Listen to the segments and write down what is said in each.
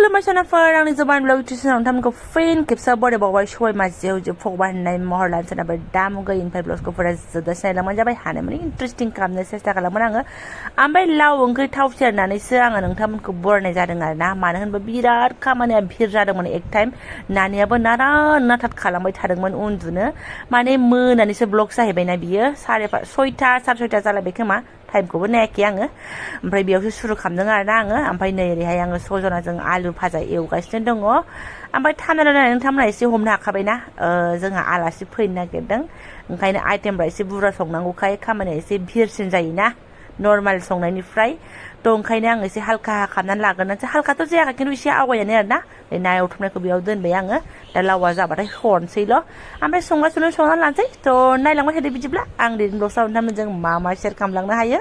खुलुमबाय सोनाफोर आंनि जबानब्लग इउटिउब नोंथांमोनखौ फिन खेबसे बरायबावबाय सबाय माजेव जे फगबा होननाय महर लानो सोनाबाय दा मुगायनिफ्राय ब्लगखौ फरा जोबजासिम नायलांबानो जाबाय हानाय माने इन्टारेस्टिं खालामनो सेस्था खालामोन आङो ओमफ्राय लाव ओंख्रि थाव सेरनानैसो आङो नोंथांमोनखौ बरायनाय जादों आरो ना मानो होनबा बिराद खामानिया भिर जादोंमोन एक टाइम नानियाबो नारा नाथाथ खालामबाय थादोंमोन उन्दुनो माने मोनानैसो ब्लग जाहैबायना बियो 6:30 जालायबाय खोमा टाइमखौबो नायाखै आङो ओमफ्राय बेयावसो सुरु खालामदों आरो ना आङो ओमफ्राय नै ओरैहाय आङो सजनाजों आलु भाजा एवगासिनो दङ ओमफ्राय थान्दा नायनानै नोंथांमोना एसे हमनो हाखाबायना जोंहा आलासि फैनो नागिरदों ओंखायनो आइटेमफ्रा एसे बुरजा संनांगौखाय खामानिया एसे भिरसिन जायोना नर्माल संनायनिफ्राय थ' ओंखायनो आङो एसे हालखा खालामनानै लाग्रोनोसै हालखाथ' जायाखै खिन्थु एसे आवगायानो आरो ना ना एवथुमनायखौ बेयाव दोनबाय आङो दा लावा जाबाथाय हरनोसैल' ओमफ्राय संगासिनो संनानै लानोसै थ' नायलांबाय थादो बिदिब्ला आं दिनै ब्लगआव नोंथांमोनजों मा मा शेयार खालामलांनो हायो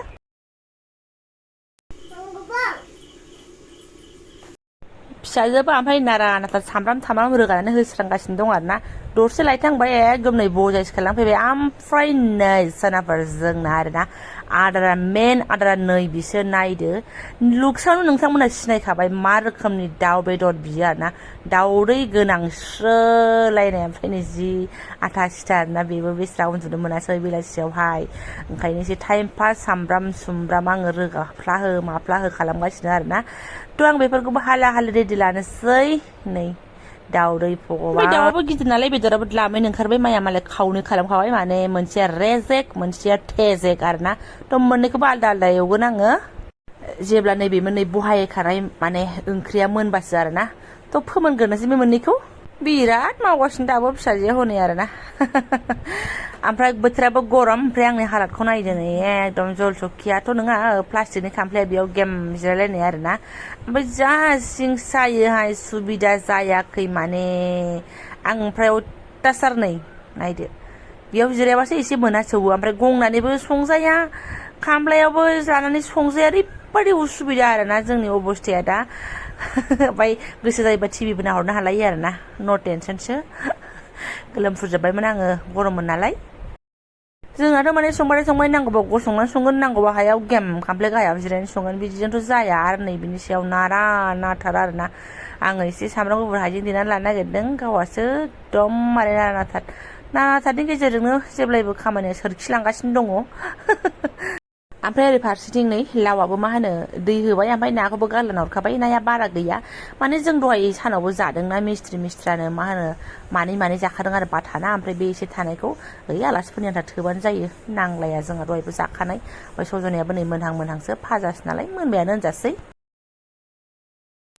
फिसाजोबो ओमफ्राय नारा नाथा सामब्राम रोगानानै होस्रांगासिनो दं आरो ना दरसे लायथांबाय एकदम नै बजायसो खालामफैबाय ओमफ्राय नै सोनाफोर जोंना आरो ना आदारा मेन आदारा नै बिसो नायदो लुक्सआवनो नोंथांमोना सिनायखाबाय मा रोखोमनि दाउ बेदर बियो आरो ना दाउदै गोनांस्रोलायनाय ओमफ्राय नै जि आथा सिथा आरो ना बेबो बेस्रा उन्दुनो मोनासै बेलासियावहाय ओंखायनो एसे टाइम पास सामब्राम सुमब्राम आङो रोगाफ्ला हो माफ्ला हो खालामगासिनो आरो ना थ' आं बेफोरखौबो हाला रेडि लानोसै नै दाउदै फग'बाय दाउआबो गिदिर नालाय बेदराबो लामैनो ओंखारबाय माइया मालाय खावनै खालामखाबाय माने मोनसेया रेजेक मोनसेया थेजेक आरो ना थ' मोननैखौबो आलदा आलदा एवगोन आङो जेब्ला नैबे मोननै बहायखानाय माने ओंख्रिया मोनबासो आरो ना थ' फोमोनग्रोनोसै बे मोननैखौ बिराद मावगासिनो दाबो फिसाजोया हनै आरो ना ओमफ्राय बोथोराबो गरम ओमफ्राय आंनि हालादखौ नायदो नै एकदम जल सखियाथ' नङा प्लास्टिकनि खामफ्लाया बेयाव गेम जिरायलायनाय आरो ना ओमफ्राय जा सिं सायोहाय सुबिदा जायाखै माने आं ओमफ्राय अत्याचार नै नायदो बेयाव जिरायाबासो एसे मोनासौवो ओमफ्राय गंनानैबो संजाया खामफ्लायावबो लानानै संजाया ओरैबायदि उसुबिदा आरो ना जोंनि अबस्थाया दा ओमफ्राय गोसो जायोबा टिभिबो नाहरनो हालायो आरो ना न' टेनसनसो गोलोमफुजोब्बायमोन आङो गरममोन नालाय जोंनाथ' माने संबाय नांगौबा गसंनानै संगोन नांगौबा हायाव गेम खामफ्लाय गाहायाव जिरायनानै संगोन बिदिजोंथ' जाया आरो नै बिनि सायाव नारा नाथार आरो ना आङो एसे सामब्राम गुफुर हाइजें देनानै लानो नागिरदों गावहासो एकदम माने नारा नाथारनि गेजेरजोंनो जेब्लायबो खामानिया सोरखिलांगासिनो दङ ओमफ्राय ओरै फारसेथिं नै लावाबो मा होनो दै होबाय ओमफ्राय नाखौबो गारलाना हरखाबाय नाया बारा गैया माने जों दहाय सानावबो जादोंना मिस्थ्रानो मा होनो मानै जाखादों आरो बाथाना ओमफ्राय बे एसे थानायखौ ओइ आलासिफोरनि आन्था थोबानो जायो नांलाया जोंहा दहायबो जाखानाय ओमफ्राय सजनायाबो नै मोनहांसो फाजासो नालाय मोनबायानो होनजासै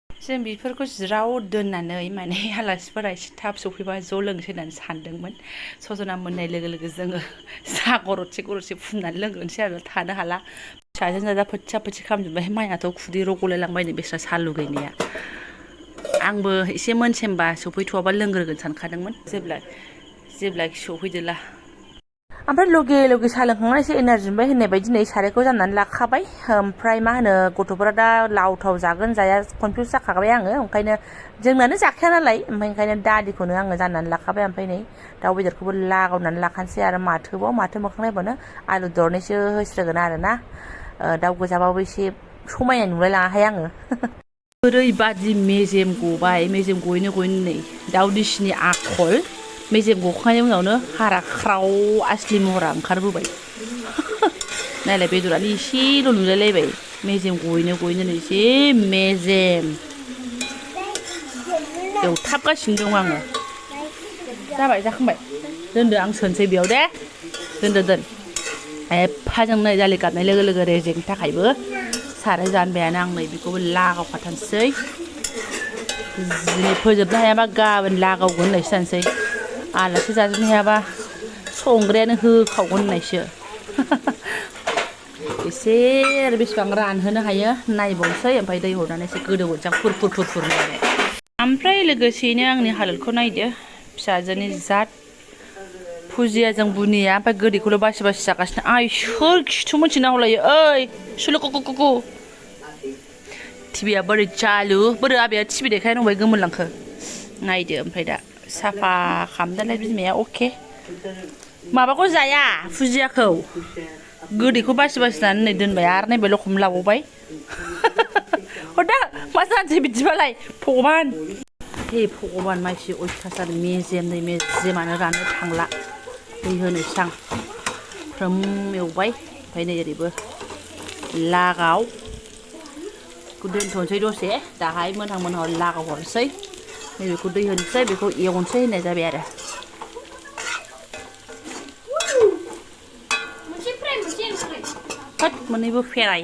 जों बेफोरखौ ज्राव दोननानै माने आलासिफोरा एसे थाब सफैबा ज' लोंसै होननानै सानदोंमोन सजना मोननाय लोगो लोगो जोङो सा गरदसे फुननानै लोंग्रोनोसै आरो थानो हाला फिसाजों दा फोथिया खालामजोब्बाय माइयाथ' खुदै रग'लाय लांबायनो बेस्रा सा लुगैनाया आंबो एसे मोनसेमबा सफैथ'वाबा लोंग्रोगोन सानखादोंमोन जेब्ला सफैदोला ओमफ्राय लगे साहा लोंखांनानै एसे एनार्जि मोनबाय होननाय बायदि नै सारायखौ जाननानै लाखाबाय ओमफ्राय मा होनो गथ'फोरा दा लाव थाव जागोन जाया कनफिउस जाखाबाय आङो ओंखायनो जोंनानो जाखाया नालाय ओंखायनो दालिखौनो आङो जाननानै लाखाबाय ओमफ्राय नै दाउ बेदरखौबो लागावनानै लाखानोसै आरो माथो मोखां नायबानो आलु दरनैसो होस्रोगोन आरो ना दाउ गोजाबाबो एसे समायनाय नुलाय लाङाहाय आङो ओरैबादि मेजेम गयैनो नै दाउ दिसिनि आखल मेजेम गखांनायनि उनावनो हारा ख्राव आसलि महरा ओंखारबोबाय नायलाय बेदरानो एसेल' नुलायलायबाय मेजेम गयैनो एसे मेजेम एवथाबगासिनो दं आङो जाबाय जाखांबाय दोनदो आं सोनोसै बेयाव दे दोन एफाजों नै दालि गाबनाय लोगो लोगो रेजेंनि थाखायबो साराय जानबायानो आं नै बेखौबो लागावखाथारसै दिनै फोजोबनो हायाबा गाबोन लागावगोन होननायसो जानोसै आलासि जाजोबनो हायाबा संग्रायानो होखावगोन होननायसो एसे आरो बेसेबां रानहोनो हायो नायबावसै ओमफ्राय दै हरनानै एसे गोदौहोनोसै आं फुर होनानै ओमफ्राय लोगोसेयैनो आंनि हालोदखौ नायदो फिसाजोनि जात फुजियाजों बुनिया ओमफ्राय गोदैखौल' बासि जागासिनो सोर खिथु मोनथिना हरलायो ओइ सुलु कुकु टिभिया बोरै चालु बोरै आबैया टिभि देखायनो होबाय गोमोरलांखो नायदो ओमफ्राय दा साफा खालामदोलाय बिमाया अके माबाखौ जाया फुजियाखौ गोदैखौ बासि नै दोनबाय आरो नायबाय लखम लाबावबाय हरदा मा जानोसै बिदिबालाय भगबान हे भगबान मानसि अयथासार मेजेम नै मेजेमानो राननो थांला दै होनोसै आं फ्रोम एवबाय ओमफ्राय नै ओरैबो लागाव दोनथ'नोसै दसे दाहाय मोनहां मोनहां लागाव हरनोसै नैबेखौ दै होनोसै बेखौ एवनोसै होननाय जाबाय आरो होद मोननैबो फेराय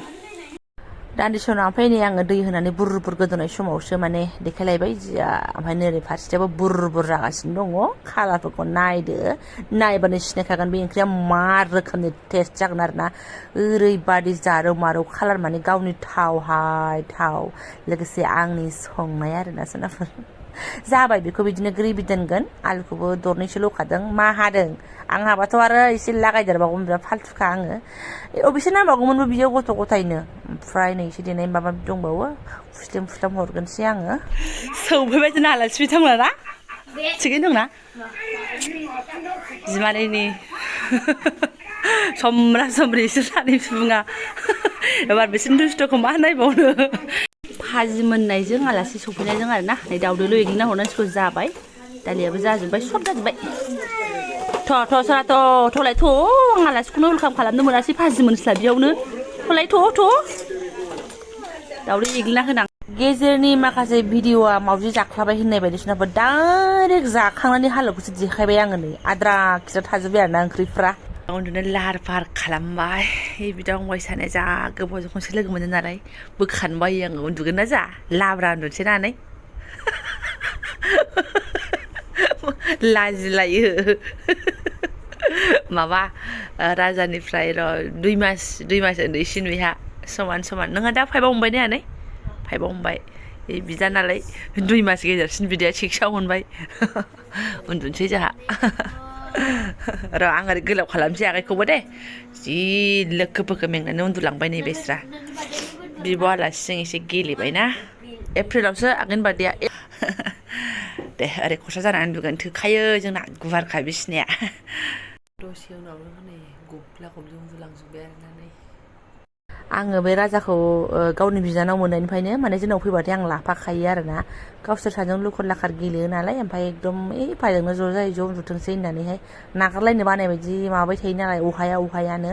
दान्दिसे उनाव ओमफ्राय नै आङो दै होनानै बुर बुर गोदौनाय समावसो माने देखायलायबाय जिया ओमफ्राय नै ओरै फारसेथिंबो बुर बुर जागासिनो दङ कालारफोरखौ नायदो नायबानो सिनायखागोन बे ओंख्रिया मा रोखोमनि टेस्ट जागोन आरोना ओरैबादि जारौ मारौ कालार माने गावनि थावहाय थाव लोगोसे आंनि संनाय आरोना सोनाफोर जाबाय बेखौ बिदिनो ग्रेभि दोनगोन आलुखौबो दरनैसो ल'खादों मा हादों आं हाबाथ' आरो एसे लागायदेरबावगोन बिराद फाल्थुखा आङो अबेसे नांबावगौमोनबो बियो गथ' गथायनो ओमफ्राय नै एसे देनाय माबा दंबावो फुस्लिम फुस्लाम हरगोनसै आङो सौफैबाय जोंना आलासि बिथांमोना ना थिगैनो दंना बिमानैनि समब्रा समब्रि इसोर सानै सुबुङा एबार बिसोरनि दुस्थ'खौ मा नायबावनो भाजि मोननायजों आलासि सफैनायजों आरोना नै दाउदैल' एग्लिना हरनांसिगौ जाबाय दालियाबो जाजोब्बाय सब जाजोब्बाय थ' सरा थ'लाय थ' आं आलासिखौनो वेलकाम खालामनो मोनासै भाजि मोनस्लाबियावनो थ'लाय थ' दाउदै एग्लिना होनां गेजेरनि माखासे भिडिअ'आ मावजि जाख्लाबाय होननाय बायदिसिनाफोर डाइरेक्ट जाखांनानै हालोदखौसो देखायबाय आङो नै आद्रा खिद्रा थाजोब्बाय आरोना ओंख्रिफ्रा उन्दुनो लाहार फाहार खालामबाय बिदा फंबाय सानैया जा गोबावजों खनसे लोगो मोनो नालाय बोखानो बायो आङो उन्दुगोन ना जा लाब्रा उन्दुनोसै नानै लाजिलायो माबा राजानिफ्राय र' 2 मास उन्दैसिन बेहा समान नोंहा दा 5आव हमबाय ने आनै 5आव हमबाय बिदा नालाय 2 मास गेजेरसिन बिदाया 6आव मोनबाय उन्दुनोसै जोंहा र' आं ओरै गोलाव खालामसै आखाइखौबो दे जि लोखो फोखो मेंनानै उन्दुलांबाय नै बेस्रा बिब' आलासिजों एसे गेलेबायना एप्रिलावसो आगैनि बार्थडेआ दे ओरै खरसा जानानै उन्दुगोन थोखायो जोंना गुवारखा बिसिनाया दसे उनावनो हनै गब्ला गब्लि उन्दुलांजोब्बाय आरोना नै आङो बे राजाखौ गावनि बिनानाव मोननायनिफ्रायनो माने जोंनाव फैबाथाय आं लाफाखायो आरोना गावसोर सानैजों लुखर लाखार गेलेयो नालाय ओमफ्राय एकदम फाजोंनो ज' जायो ज' उन्दुथोंसै होननानैहाय नागारलायनो बानाय बायदि माबाबाय थायो नालाय अहायानो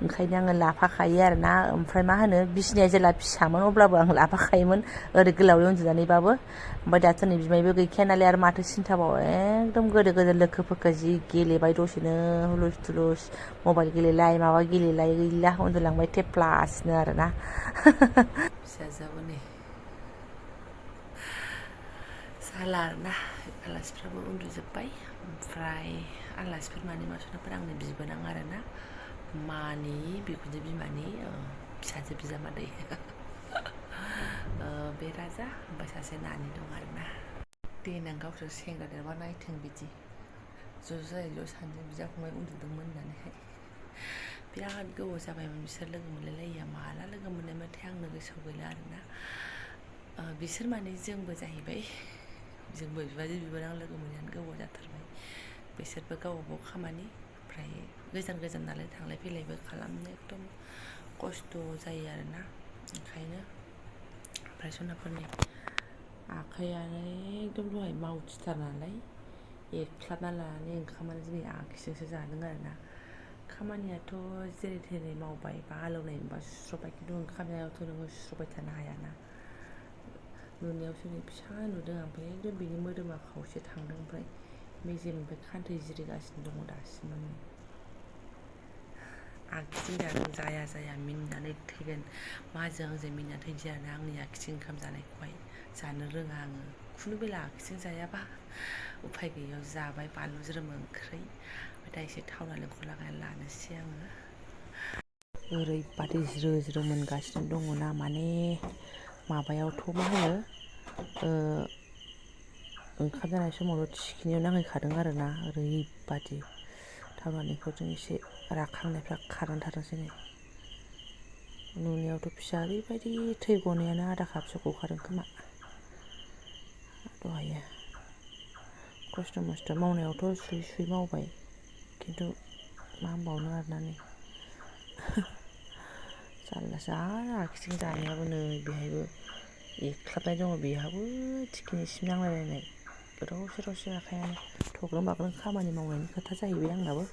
ओंखायनो आङो लाफाखायो आरोना ओमफ्राय मा होनो बिसिनाया जेला फिसामोन अब्लाबो आं लाफाखायोमोन ओरै गोलावै उन्दुनानैबाबो ओमफ्राय दाथ' नै बिमायबो गैखाया नालाय आरो माथो सिन्थाबाव एकदम गोदो लोखो फोखो जि गेलेबाय दसेनो हुलुस थुलुस मबाइल गेलेलाय माबा गेलेलाय गैला उन्दुलांबाय थेफ्लासिनो आरोना फिसाजोआबो नै जाला आरोना आलासिफ्राबो उन्दुजोब्बाय ओमफ्राय आलासिफोर माने मासुनाफोर आंनो बिबोनां आरोना मानि बिखुनजो बिमानि फिसाजो बिजामादै बे राजा ओमफ्राय सासे नानि दं आरोना देनां गावसोर सेंग्रा देरबा नायथों बिदि ज' ज' सानैजों बिदा फंबाय उन्दुदोंमोन होननानैहाय बिराद गोबाव जाबायमोन बिसोर लोगो मोनलायलायिया माला लोगो मोननायमोनथाय आंनो गोसोआव गैला आरोना बिसोर माने जोंबो जाहैबाय जोंबो बिबाजै बिबोनां लोगो मोननायानो गोबाव जाथारबाय बिसोरबो गावबागाव खामानि ओमफ्राय गोजान नालाय थांलाय फैलायबो खालामनो एकदम खस्थ' जायो आरोना ओंखायनो ओमफ्राय सनाफोरनि आखायानो एकदम दहाय मावथिथार नालाय एरख्लाबना लानानै ओंखामानो दिनै आगसिजोंसो जादों आरोना खामानियाथ' जेरै थेरै मावबाय बा हालेवनाय बा सुस्र'बाय खिन्थु ओंखाम जानायावथ' नोङो सुस्र'बाय थानो हायाना नुनायावसो नै फिसा नुदों ओमफ्राय एकदम बिनि मोदोमा खावसे थांदों ओमफ्राय मेजेमनिफ्राय खान्थै जिरिगासिनो दङ दासिमबो आगसिजों जादों जाया मिनिनानै थैगोन माजों आंजों मिनिनानै थैनोसै आरोना आंनि आगसिजों ओंखाम जानायखौहाय जानो रोङा आङो खुनु बेला आगसिजों जायाबा उफाय गैयियाव जाबाय बानलु ज्रोम ओंख्रै ओमफ्राय दा एसे थाव नालेंखर लागायना लानोसै आङो ओरैबादि ज्रो मोनगासिनो दङना माने माबायावथ' मा होनो ओंखाम जानाय समावल' थिखिनियाव नांहैखादों आरोना ओरैबादि थाव नालेंखरजों एसे राखांनायफ्रा खारनानै थाथोंसै नै नुनायावथ' फिसा ओरैबायदि थै गनायानो आधा कापसो गखादों खोमा दहायो खस्थ' मस्थ' मावनायावथ' सुयै मावबाय खिन्थु मा होनबावनो आरोना नै जारलासो आरो आगसिजों जानायाबो नै बेहायबो एख्लाबनाय दङ बेहाबो थिखिनिसिम नांलायलायनाय गोदाव आखायानो थग्रोम माग्रोम खामानि मावनायनि खोथा जाहैबाय आंनाबो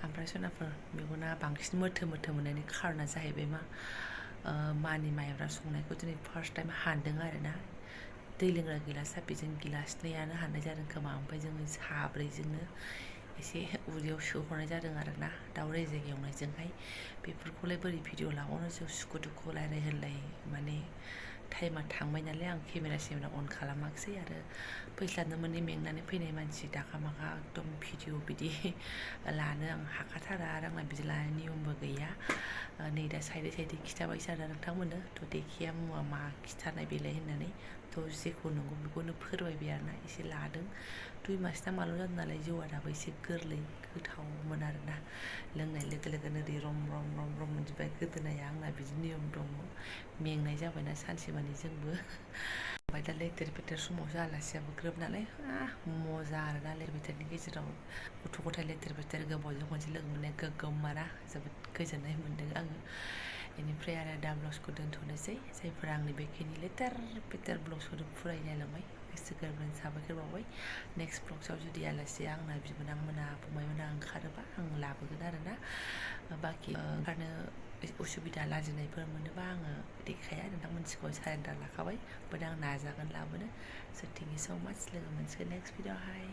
ओमफ्राय सनाफोर मेगना बांसिन मोथो मोननायनि खारना जाहैबाय मानि माइब्रा संनायखौ दिनै फार्स्ट टाइम हानदों आरोना दै लोंग्रा गिलासा बेजों गिलासनैयानो हाननाय जादों खोमा ओमफ्राय जोङो साब्रैजोंनो एसे उदैयाव सोहरनाय जादों आरोना दाउ रेजेक एवनायजोंहाय बेफोरखौलाय बोरै भिडिअ लाबावनो जों सुखु दुखु रायलाय होनलाय माने टाइमा थांबाय नालाय आं केमेरा अन खालामाखिसै आरो फैस्लाबनो मोनै मेंनानै फैनाय मानसि दाखा माखा एकदम भिडिअ बिदि लानो आं हाखाथारा आरो आंना बिदि लानाय नियमबो गैया नै दा साइडै खिथाबायसो आरो नोंथांमोननो थ' देखिया मुवा मा खिथानाय बेलाय होननानै थ' जेखौ नंगौ बेखौनो फोरमायबाय आरोना एसे लादों 2 मास ना माल' जादों नालाय जौआ दाबो एसे गोरलै गोथावमोन आरोना लोंनाय लोगो लोगोनो ओरै रम रम मोनजोब्बाय गोदोनाया आंना बिदि नियम दङ मेंनाय जाबायना सानसेमानि जोंबो ओमफ्राय दा लेथेर फेथेर समावसो आलासियाबो ग्रोब नालाय मजा आरोना लेथेर फेथेरनि गेजेराव गथ' गथाय लेथेर फेथेर गोबावजों खनसे लोगो मोननाय गोग्गोमाना जोबोद गोजोननाय मोन्दों आङो बेनिफ्राय आरो दा ब्लगसखौ दोनथ'नोसै जायफोरा आंनि बेखिनि लेथेर फेथेर ब्लगसखौ फरायलायलांबाय गोसो गोरबोनि साबायखर बावबाय नेक्स्ट ब्लगसआव जुदि आलासिया आंना बिबोनांमोना फंबायमोना ओंखारोबा आं लाबोगोन आरोना बाखि ओंखारनो उसुबिदा लाजिनायफोर मोनोबा आङो देखाया नोंथांमोन सिगाङाव सारेन्डार लाखाबाय बाट आं नाजागोन लाबोनो स' थेंक इउ स' माच लोगो मोनसिगोन नेक्स्ट भिडिअ'आवहाय